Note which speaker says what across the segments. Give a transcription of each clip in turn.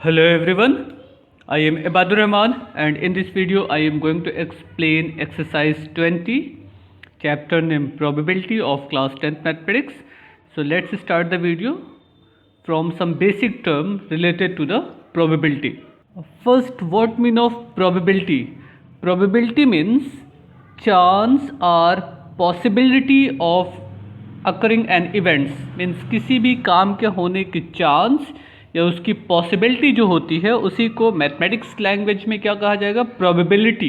Speaker 1: Hello everyone, I am Ibadur Rahman and in this video I am going to explain exercise 20, chapter named Probability of class 10th Mathematics. So let's start the video from some basic term related to the probability. First, what mean of probability? Probability means chance or possibility of occurring an events, means किसी भी काम के होने की chance या उसकी possibility जो होती है उसी को मैथमेटिक्स लैंग्वेज में क्या कहा जाएगा? प्रोबेबिलिटी।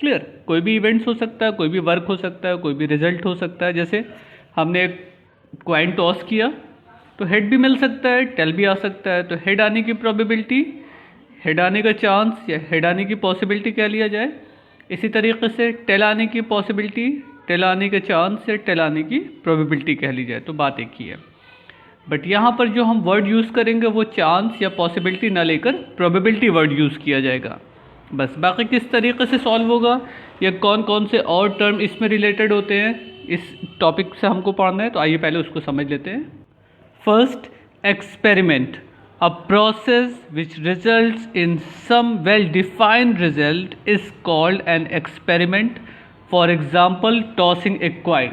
Speaker 1: क्लियर? कोई भी इवेंट्स हो सकता है, कोई भी वर्क हो सकता है, कोई भी रिजल्ट हो सकता है। जैसे हमने एक क्वाइन टॉस किया तो हेड भी मिल सकता है, टेल भी आ सकता है। तो हेड आने की प्रोबेबिलिटी, हेड आने का चांस या हेड आने की पॉसिबिलिटी कह लिया जाए। इसी तरीके से टेल आने की पॉसिबिलिटी, टेल आने का चांस या टेल आने की प्रोबेबिलिटी कह ली जाए। तो बात एक ही है, बट यहाँ पर जो हम वर्ड यूज़ करेंगे वो चांस या पॉसिबिलिटी ना लेकर प्रोबेबिलिटी वर्ड यूज़ किया जाएगा। बस बाकी किस तरीके से सॉल्व होगा या कौन कौन से और टर्म इसमें रिलेटेड होते हैं, इस टॉपिक से हमको पढ़ना है। तो आइए पहले उसको समझ लेते हैं। First, experiment, a process which results in some well defined result is called an experiment. For example, tossing a coin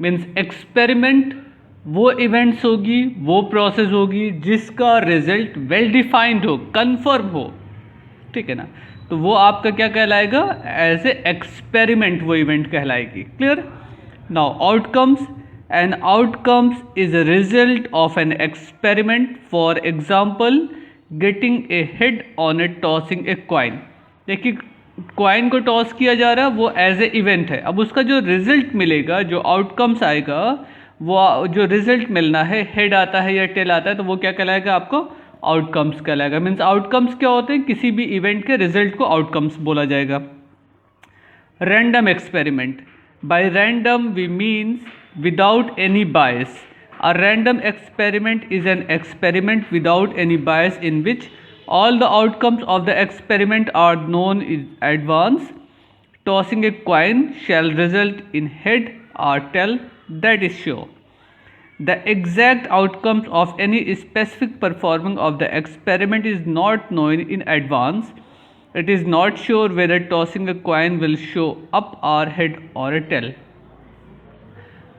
Speaker 1: means experiment वो इवेंट्स होगी, वो प्रोसेस होगी जिसका रिजल्ट वेल डिफाइंड हो, कंफर्म हो। ठीक है ना? तो वो आपका क्या कहलाएगा? एज ए एक्सपेरिमेंट वो इवेंट कहलाएगी। Clear? Now outcomes, and outcomes is a result of an experiment. For example, getting a head on A tossing a coin. देखिए, क्वाइन को टॉस किया जा रहा है, वो एज ए इवेंट है। अब उसका जो रिजल्ट मिलेगा, जो आउटकम्स आएगा, वो जो रिजल्ट मिलना है, हेड आता है या टेल आता है, तो वो क्या कहलाएगा? आपको आउटकम्स कहलाएगा। मीन्स आउटकम्स क्या होते हैं? किसी भी इवेंट के रिजल्ट को आउटकम्स बोला जाएगा। Random experiment, by random we means without any bias. A random experiment is an experiment without any bias in which all the outcomes of the experiment are known in advance. Tossing a coin shall result in head or tail, that is sure. The exact outcomes of any specific performing of the experiment is not known in advance. It is not sure whether tossing a coin will show up or head or a tail.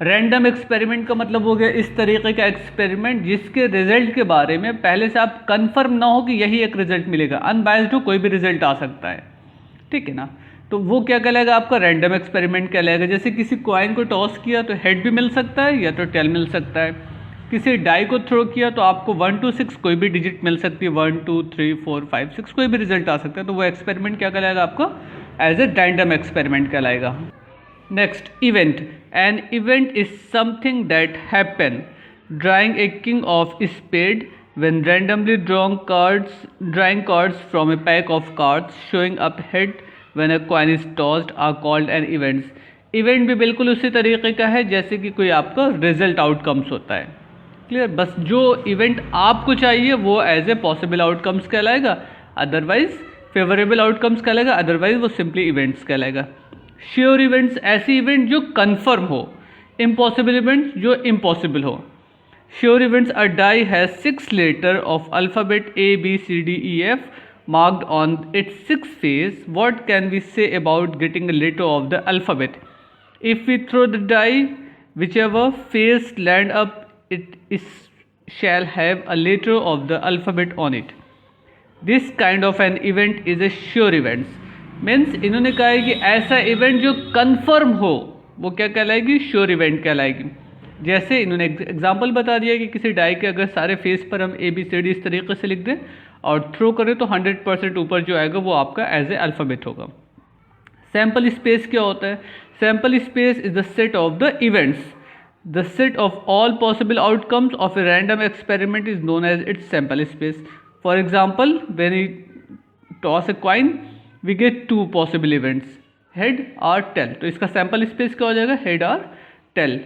Speaker 1: Random experiment का मतलब हो गया इस तरीके का experiment जिसके result के बारे में पहले से आप कंफर्म ना हो कि यही एक रिजल्ट मिलेगा, अनबायस्ड हो, कोई भी रिजल्ट आ सकता है। ठीक है ना? तो वो क्या कहलाएगा? आपका रैंडम एक्सपेरिमेंट कहलाएगा। जैसे किसी कॉइन को टॉस किया तो हेड भी मिल सकता है या तो टेल मिल सकता है। किसी डाई को थ्रो किया तो आपको 1 to 6 कोई भी डिजिट मिल सकती है, 1 2 3 4 5 6 कोई भी रिजल्ट आ सकता है। तो वो एक्सपेरिमेंट क्या कहलाएगा? आपका एज ए रैंडम एक्सपेरिमेंट कहलाएगा। Next, event. An event is something that happen. Drawing a king of spade, when randomly drawing cards from a pack of cards showing up head when a coin is tossed are called an events. Event भी बिल्कुल उसी तरीके का है जैसे कि कोई आपका रिजल्ट आउटकम्स होता है। क्लियर? बस जो इवेंट आपको चाहिए वो एज ए पॉसिबल आउटकम्स कहलाएगा, अदरवाइज फेवरेबल आउटकम्स कहलाएगा, अदरवाइज वो सिंपली इवेंट्स कहलाएगा। श्योर इवेंट्स, ऐसी इवेंट जो कंफर्म हो। इम्पॉसिबल इवेंट्स, जो इम्पॉसिबल हो। Sure events, a die has 6 letter of alphabet A B C D E F marked on its 6th face. What can we say about getting a letter of the alphabet? If we throw the die, whichever face land up, shall have a letter of the alphabet on it. This kind of an event is a sure event. Means इन्होंने कहा है कि ऐसा event जो confirm हो वो क्या कहलाएगी? श्योर इवेंट कहलाएगी। जैसे इन्होंने एग्जांपल बता दिया कि किसी डाई के अगर सारे फेस पर हम ABCD इस तरीके से लिख दें और थ्रो करें तो 100% ऊपर जो आएगा वो आपका एज ए अल्फ़ाबेट होगा। सैम्पल स्पेस क्या होता है? Sample space is the set of the events. The set of all possible outcomes of a random experiment is known as its sample space. For example, when you toss a coin we get 2 possible events, head और tail। तो इसका sample space क्या हो जाएगा? Head और tell.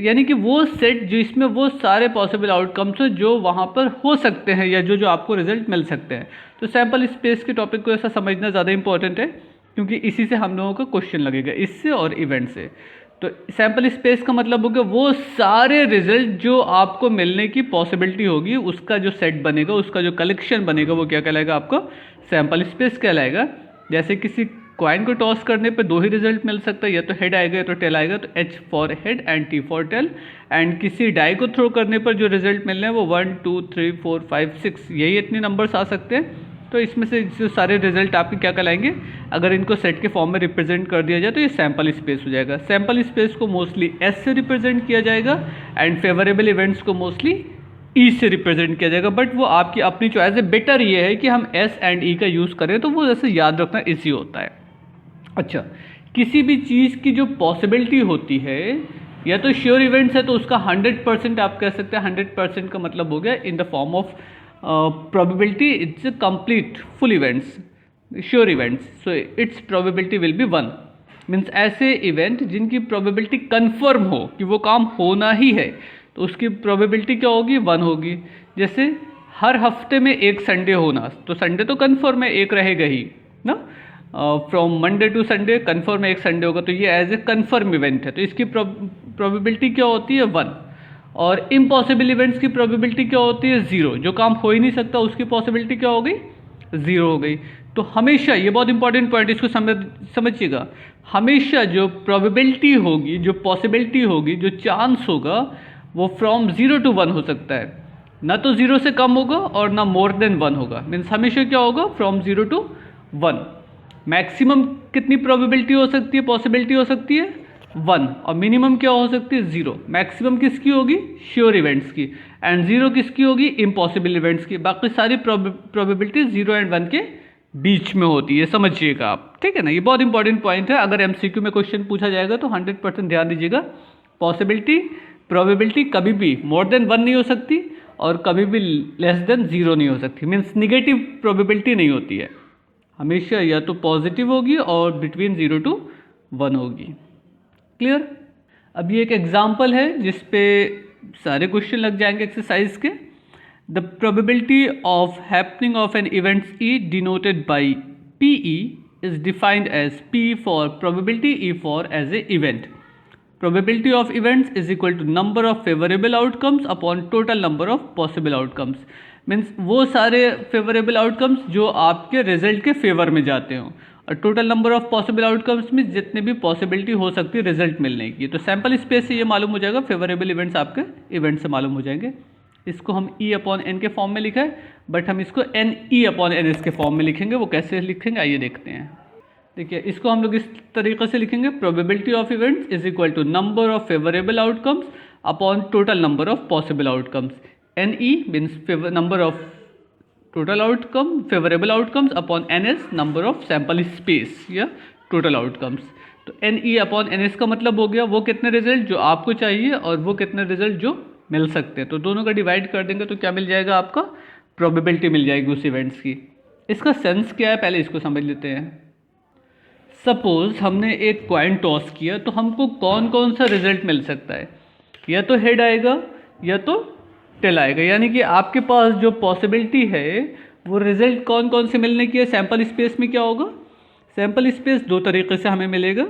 Speaker 1: यानी कि वो सेट जो इसमें वो सारे पॉसिबल आउटकम्स हैं जो वहाँ पर हो सकते हैं या जो आपको रिजल्ट मिल सकते हैं। तो सैम्पल स्पेस के टॉपिक को ऐसा समझना ज़्यादा इंपॉर्टेंट है क्योंकि इसी से हम लोगों का क्वेश्चन लगेगा, इससे और इवेंट से। तो सैम्पल स्पेस का मतलब हो गया वो सारे रिजल्ट जो आपको मिलने की पॉसिबिलिटी होगी, उसका जो सेट बनेगा, उसका जो कलेक्शन बनेगा, वो क्या कहलाएगा? आपका सैम्पल स्पेस कहलाएगा। जैसे किसी कॉइन को टॉस करने पे दो ही रिजल्ट मिल सकता है, या तो हेड आएगा या तो टेल आएगा, तो H for head and T for tail. And किसी डाई को थ्रो करने पर जो रिजल्ट मिलने हैं वो 1 2 3 4 5 6 यही इतने नंबर्स आ सकते हैं। तो इसमें से जो सारे रिजल्ट आपके क्या कहलाएंगे? अगर इनको सेट के फॉर्म में रिप्रेजेंट कर दिया जाए तो ये सैम्पल स्पेस हो जाएगा। सैम्पल स्पेस को मोस्टली S से रिप्रेजेंट किया जाएगा एंड फेवरेबल इवेंट्स को मोस्टली E से रिप्रेजेंट किया जाएगा, बट वो आपकी अपनी चॉइस है। बेटर ये है कि हम S एंड E का यूज़ करें, तो वो जैसे याद रखना इजी होता है। अच्छा, किसी भी चीज़ की जो पॉसिबिलिटी होती है, या तो श्योर इवेंट्स है तो उसका 100% आप कह सकते हैं। 100% का मतलब हो गया in the form of probability it's a complete full events, sure events, so its probability will be 1। Means ऐसे इवेंट जिनकी प्रोबेबिलिटी कन्फर्म हो कि वो काम होना ही है, तो उसकी प्रोबेबिलिटी क्या होगी? 1 होगी। जैसे हर हफ्ते में एक संडे होना, तो संडे तो कन्फर्म है, एक रहेगा ही ना। From Monday to Sunday confirm है एक संडे होगा, तो ये एज ए कन्फर्म इवेंट है, तो इसकी प्रोबेबिलिटी क्या होती है? 1। और इम्पॉसिबल इवेंट्स की प्रोबेबिलिटी क्या होती है? 0। जो काम हो ही नहीं सकता उसकी पॉसिबिलिटी क्या हो गई? 0 हो गई। तो हमेशा, ये बहुत इंपॉर्टेंट पॉइंट, इसको समझिएगा, हमेशा जो प्रोबेबिलिटी होगी, जो पॉसिबिलिटी होगी, जो चांस होगा, वो फ्रॉम 0 to 1 हो सकता है। ना तो 0 से कम होगा और ना मोर देन 1 होगा। मीन्स हमेशा क्या होगा? From 0 to 1। मैक्सिमम कितनी प्रोबेबिलिटी हो सकती है, पॉसिबिलिटी हो सकती है? 1। और मिनिमम क्या हो सकती है? 0। मैक्सिमम किसकी होगी? श्योर इवेंट्स की। एंड 0 किसकी होगी? इम्पॉसिबल इवेंट्स की। बाकी सारी प्रोबेबिलिटी 0 एंड 1 के बीच में होती है, समझिएगा आप, ठीक है ना। ये बहुत इंपॉर्टेंट पॉइंट है, अगर MCQ में क्वेश्चन पूछा जाएगा तो 100% ध्यान दीजिएगा। पॉसिबिलिटी, प्रोबेबिलिटी कभी भी मोर देन 1 नहीं हो सकती और कभी भी लेस देन 0 नहीं हो सकती। मीन्स निगेटिव प्रोबेबिलिटी नहीं होती है, हमेशा या तो पॉजिटिव होगी और बिटवीन 0 to 1 होगी। क्लियर? अब ये एक एग्जाम्पल है जिस पे सारे क्वेश्चन लग जाएंगे एक्सरसाइज के। The probability of happening of an events E denoted by PE is defined as P for probability, E for as a event. Probability of events is equal to number of favourable outcomes upon total number of possible outcomes. Means वो सारे favourable outcomes जो आपके result के favour में जाते हों, और total number of possible outcomes में जितने भी पॉसिबिलिटी हो सकती है रिजल्ट मिलने की। तो सैम्पल स्पेस से ये मालूम हो जाएगा, फेवरेबल इवेंट्स आपके इवेंट से मालूम हो जाएंगे। इसको हम E/N के फॉर्म में लिखा है, बट हम इसको NE/NS के फॉर्म में लिखेंगे। वो कैसे लिखेंगे आइए देखते हैं। देखिए, इसको हम लोग इस तरीके से लिखेंगे, probability of events is equal to number of favourable outcomes upon total number of possible outcomes. NE means number of total outcome, favourable outcomes upon NS number of sample space या टोटल आउटकम्स। तो NE/NS का मतलब हो गया वो कितने result जो आपको चाहिए और वो कितने रिजल्ट जो मिल सकते हैं। तो दोनों का डिवाइड कर देंगे तो क्या मिल जाएगा? आपका प्रोबेबिलिटी मिल जाएगी उस इवेंट्स की। इसका सेंस क्या है पहले इसको समझ लेते हैं। सपोज हमने एक कॉइन टॉस किया, तो हमको कौन कौन सा रिजल्ट मिल सकता है? या तो हेड आएगा या तो टेल आएगा। यानी कि आपके पास जो पॉसिबिलिटी है वो रिजल्ट कौन कौन से मिलने की है। सैम्पल स्पेस में क्या होगा? सैम्पल स्पेस दो तरीके से हमें मिलेगा,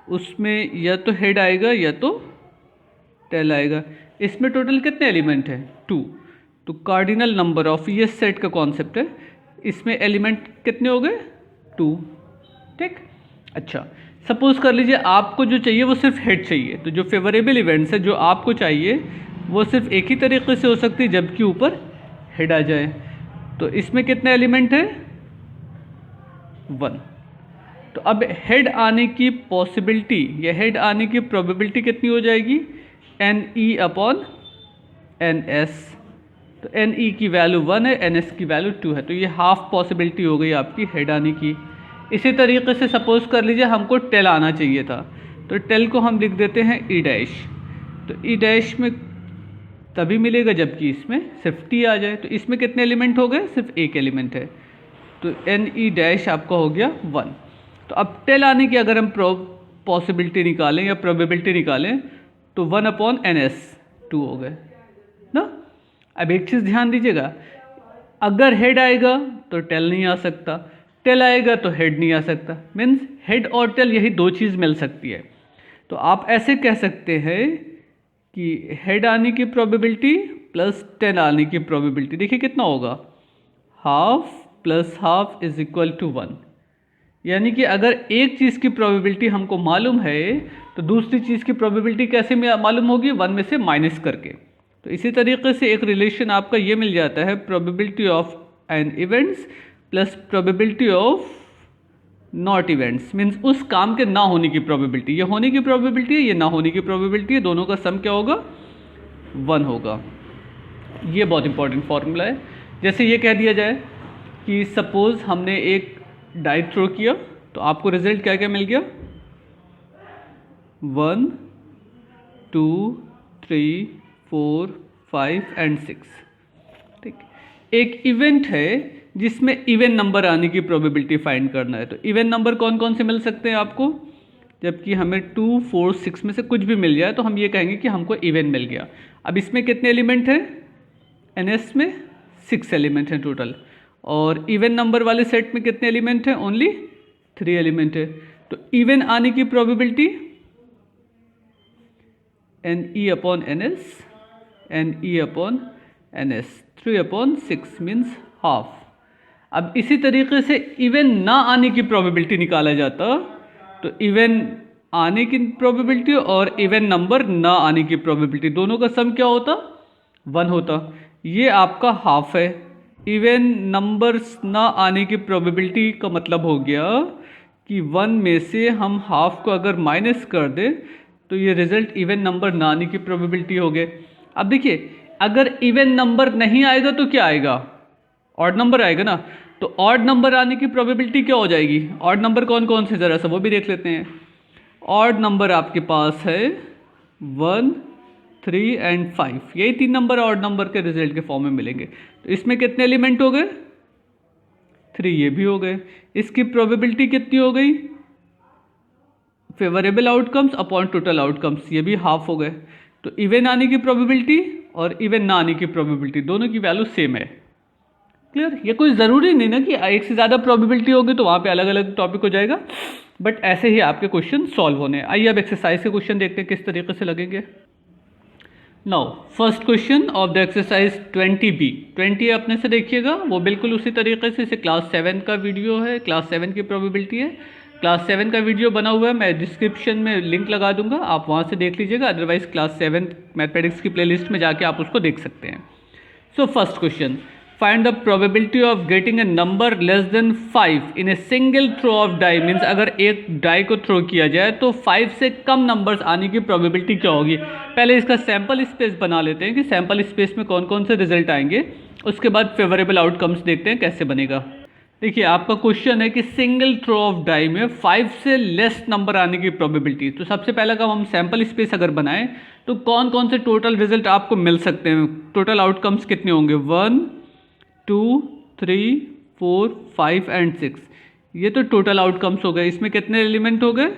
Speaker 1: उसमें या तो हेड आएगा या तो टेल आएगा। इसमें टोटल कितने एलिमेंट हैं? 2। तो कार्डिनल नंबर ऑफ ये सेट का कॉन्सेप्ट है, इसमें एलिमेंट कितने हो गए? 2। ठीक। अच्छा, सपोज कर लीजिए आपको जो चाहिए वो सिर्फ हेड चाहिए, तो जो फेवरेबल इवेंट्स है जो आपको चाहिए वो सिर्फ एक ही तरीके से हो सकती है जबकि ऊपर हेड आ जाए। तो इसमें कितने एलिमेंट है? 1। तो अब हेड आने की पॉसिबिलिटी या हेड आने की प्रोबेबिलिटी कितनी हो जाएगी? NE/NS। तो NE की वैल्यू 1 है, NS की वैल्यू 2 है, तो ये हाफ पॉसिबिलिटी हो गई आपकी हेड आने की। इसी तरीके से सपोज कर लीजिए हमको टेल आना चाहिए था, तो टेल को हम लिख देते हैं E'। तो E' में तभी मिलेगा जबकि इसमें सिर्फ T आ जाए। तो इसमें कितने एलिमेंट हो गए? सिर्फ एक एलिमेंट है, तो NE' आपका हो गया 1। तो अब टेल आने की अगर हम पॉसिबिलिटी निकालें या प्रोबेबिलिटी निकालें तो 1/NS 2 हो गए ना। अब एक चीज़ ध्यान दीजिएगा, अगर हेड आएगा तो टेल नहीं आ सकता, टेल आएगा तो हेड नहीं आ सकता। मीन्स हेड और टेल यही दो चीज़ मिल सकती है। तो आप ऐसे कह सकते हैं कि हेड आने की प्रोबेबिलिटी प्लस 10 आने की प्रोबेबिलिटी, देखिए कितना होगा, half plus half is equal to 1। यानी कि अगर एक चीज़ की प्रोबेबिलिटी हमको मालूम है तो दूसरी चीज़ की प्रोबेबिलिटी कैसे मालूम होगी, 1 में से माइनस करके। तो इसी तरीके से एक रिलेशन आपका ये मिल जाता है, probability of an events plus probability of not events, means उस काम के ना होने की प्रोबेबिलिटी, ये होने की प्रोबेबिलिटी है, ये ना होने की प्रोबेबिलिटी है, दोनों का सम क्या होगा, 1 होगा। ये बहुत इंपॉर्टेंट फॉर्मूला है। जैसे ये कह दिया जाए कि सपोज हमने एक डाई थ्रो किया तो आपको रिजल्ट क्या क्या मिल गया, 1 2 3 4 5 एंड 6। ठीक, एक इवेंट है जिसमें इवन नंबर आने की प्रोबेबिलिटी फाइंड करना है। तो इवन नंबर कौन कौन से मिल सकते हैं आपको, जबकि हमें 2 4 6 में से कुछ भी मिल जाए तो हम ये कहेंगे कि हमको इवन मिल गया। अब इसमें कितने एलिमेंट हैं, एनएस में 6 एलिमेंट हैं टोटल, और इवन नंबर वाले सेट में कितने एलिमेंट हैं, ओनली 3 एलिमेंट है। तो इवन आने की probability N E upon N S, N E upon N S, 3/6 means half. अब इसी तरीके से इवन ना आने की प्रोबेबिलिटी निकाला जाता, तो इवन आने की प्रोबेबिलिटी और इवन नंबर ना आने की प्रोबेबिलिटी, दोनों का सम क्या होता, 1 होता। ये आपका हाफ है। इवन नंबर्स ना आने की प्रोबेबिलिटी का मतलब हो गया कि 1 में से हम हाफ को अगर माइनस कर दें तो ये रिजल्ट इवन नंबर ना आने की प्रोबेबिलिटी हो गए। अब देखिए, अगर इवन नंबर नहीं आएगा तो क्या आएगा, ऑड नंबर आएगा ना। तो ऑड नंबर आने की प्रोबेबिलिटी क्या हो जाएगी, ऑड नंबर कौन कौन से, ज़रा सा वो भी देख लेते हैं। ऑड नंबर आपके पास है 1 3 एंड 5, यही 3 नंबर ऑड नंबर के रिजल्ट के फॉर्म में मिलेंगे। तो इसमें कितने एलिमेंट हो गए, 3, ये भी हो गए। इसकी प्रोबेबिलिटी कितनी हो गई, favourable outcomes upon total outcomes, ये भी हाफ हो गए। तो इवन आने की प्रोबेबिलिटी और इवन ना आने की प्रोबेबिलिटी दोनों की वैल्यू सेम है। क्लियर, ये कोई ज़रूरी नहीं ना कि एक से ज़्यादा प्रोबेबिलिटी होगी तो वहाँ पे अलग अलग टॉपिक हो जाएगा, बट ऐसे ही आपके क्वेश्चन सॉल्व होने। आइए अब एक्सरसाइज के क्वेश्चन देखते हैं किस तरीके से लगेंगे। Now first question of the exercise 20B, 20 अपने से देखिएगा, वो बिल्कुल उसी तरीके से, इसे क्लास 7 का वीडियो है, क्लास 7 की प्रोबेबिलिटी है। क्लास 7 का वीडियो बना हुआ है, मैं डिस्क्रिप्शन में लिंक लगा दूंगा, आप वहाँ से देख लीजिएगा, अदरवाइज क्लास 7 मैथमेटिक्स की प्लेलिस्ट में जाके आप उसको देख सकते हैं। So first question, find the probability of getting a number less than 5 in a single throw of die, means अगर एक डाई को थ्रो किया जाए तो 5 से कम नंबर्स आने की प्रोबेबिलिटी क्या होगी। पहले इसका सैम्पल स्पेस बना लेते हैं कि सैम्पल स्पेस में कौन कौन से रिजल्ट आएंगे, उसके बाद फेवरेबल आउटकम्स देखते हैं कैसे बनेगा। देखिए आपका क्वेश्चन है कि सिंगल थ्रो ऑफ डाई में 5 से लेस नंबर आने की प्रोबेबिलिटी। तो सबसे पहला काम, हम सैम्पल स्पेस अगर बनाएं तो कौन कौन से टोटल रिजल्ट आपको मिल सकते हैं, टोटल आउटकम्स कितने होंगे, 1 2 3 4 5 एंड 6, ये तो टोटल आउटकम्स हो गए। इसमें कितने एलिमेंट हो गए,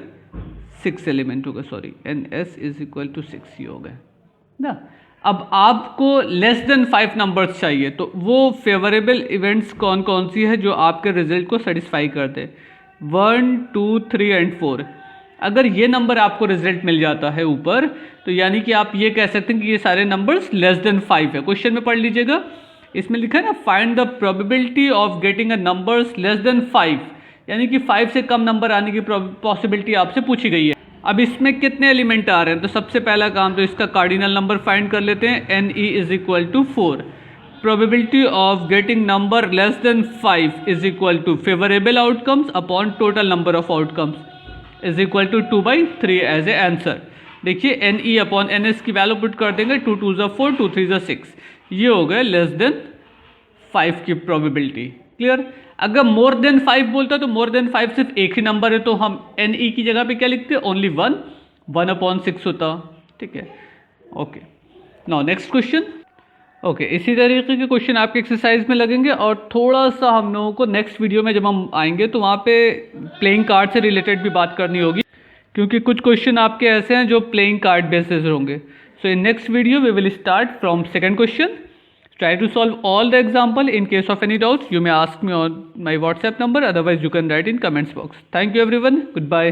Speaker 1: 6 एलिमेंट हो गए, sorry, NS is equal to 6 ही हो गए ना। अब आपको लेस देन 5 नंबर्स चाहिए, तो वो फेवरेबल इवेंट्स कौन कौन सी है जो आपके रिजल्ट को सेटिस्फाई कर दे, 1 2 3 एंड 4। अगर ये नंबर आपको रिजल्ट मिल जाता है ऊपर, तो यानी कि आप ये कह सकते हैं कि ये सारे नंबर्स लेस देन 5 है। क्वेश्चन में पढ़ लीजिएगा, इसमें लिखा है ना, find the probability of getting a numbers less than 5, यानी कि 5 से कम नंबर आने की पॉसिबिलिटी आपसे पूछी गई है। अब इसमें कितने एलिमेंट आ रहे हैं, तो सबसे पहला काम तो इसका कार्डिनल नंबर फाइंड कर लेते हैं, NE is equal to 4। Probability of getting number less than 5 is equal to favourable outcomes upon total number of outcomes is equal to 2/3 as a answer. देखिए NE अपॉन NS की value put कर देंगे, 2 2 ज़ा 4 2 3 ज़ा 6, ये हो गए less than 5 की प्रोबेबिलिटी। क्लियर, अगर मोर देन 5 बोलता तो मोर देन 5 सिर्फ एक ही नंबर है, तो हम NE की जगह पे क्या लिखते हैं, ओनली 1/6 होता। ठीक है, okay. Now next question. Okay, इसी तरीके के क्वेश्चन आपके एक्सरसाइज में लगेंगे, और थोड़ा सा हम लोगों को नेक्स्ट वीडियो में जब हम आएंगे तो वहाँ पे प्लेइंग कार्ड से रिलेटेड भी बात करनी होगी, क्योंकि कुछ क्वेश्चन आपके ऐसे हैं जो प्लेइंग कार्ड बेसिस होंगे। So in next video we will start from second question. Try to solve all the example. In case of any doubts, you may ask me on my WhatsApp number. Otherwise, you can write in comments box. Thank you everyone. Goodbye.